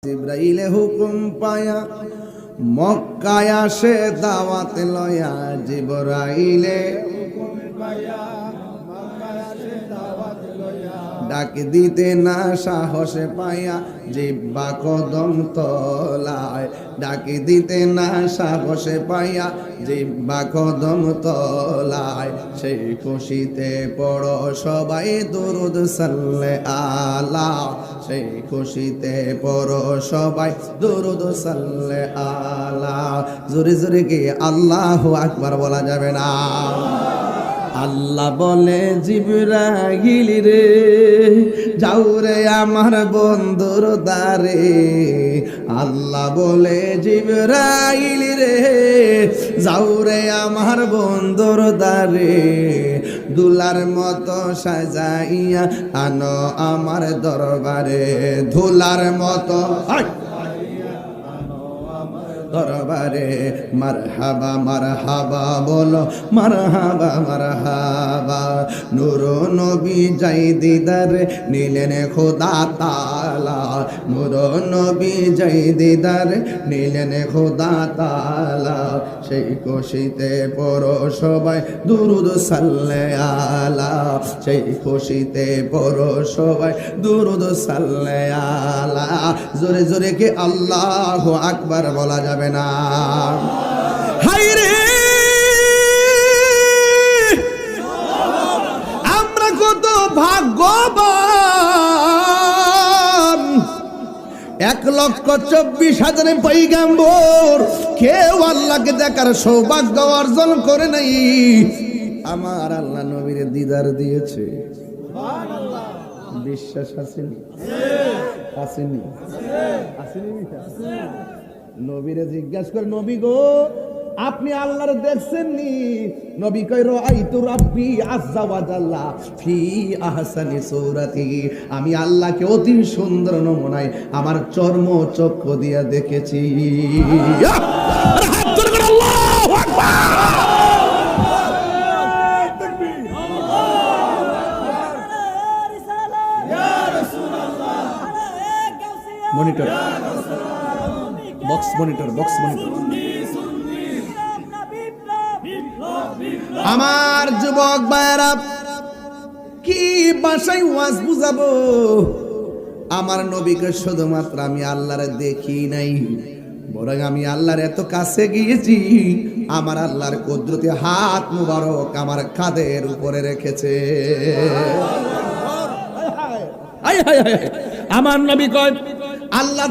জিবরাইলে হুকুম পায়া মক্কায় আসে দাওয়াত লয়া। জিবরাইলে হুকুম পায়া মক্কায় আসে দাওয়াত লয়া। ডাক দিতে না সাহসে পায়া জিহ্বা কদম তলায়। ডাক দিতে না সাহসে পায়া জিহ্বা কদম তলায়। সেই খুশিতে পড়ো সবাই দুরুদ সাল্লে আলা। সেই খুশিতে পড়ো সবাই দুরুদ সাল্লে আলা। জোরে জোরে কি আল্লাহু আকবার বলা যাবে না? আল্লাহ বলে জিবরাইল রে যাও রে আমার বন্ধুর দ্বারে। আল্লাহ বলে জিবরাইল রে যাও রে আমার বন্ধুর দ্বারে। দুলার মতো সাজাইয়া আনো আমার দরবারে। ধুলার মতো দরবারে। মারহাবা মারহাবা বলো মারহাবা মারহাবা। নূর নবী যাই দিদারে নিলেন খোদা তাআলা। নূর নবী যাই দিদারে নিলেন খোদা তাআলা। সেই খুশিতে পড়ো সবাই দুরুদ সাল্লে আলা। সেই খুশিতে পড়ো সবাই দুরুদ সাল্লে আলা। জোরে জোরে কি আল্লাহু আকবার বলা যাবে না? হায় রে আমরা কত ভাগ্যবান। 1,24,000 পয়গম্বর কেউ আল্লাহকে দেখার সৌভাগ্য অর্জন করে নাই। আমার আল্লাহ নবীর দিদার দিয়েছে। বিশ্বাস আসেনি? আসেনি? আসেনি? নবীরে জিজ্ঞাসা করে নবী গো আপনি আল্লাহর দেখছেন নি? নবী কই রাআইতু রাব্বি আযজা ওয়া জাল্লা ফি আহসানি সূরাতি। আমি আল্লাহকে অতি সুন্দর নমুনায় আমার চর্ম চক্ষু দিয়া দেখেছি। হাত তুলে বলো আল্লাহু আকবার। Monitor box monitor box monitor. আমার যুবক ভাইরা কি ভাষায় ওয়াজ বুঝাবো? আমার নবীকে শুধুমাত্র আমি আল্লাহরে দেখি নাই, বরং আমি আল্লাহর এত কাছে গিয়েছি। আমার আল্লাহর কুদরতি হাত মুবারক আমার কাঁধের উপরে রেখেছে। আমার নবী কয় আল্লাহ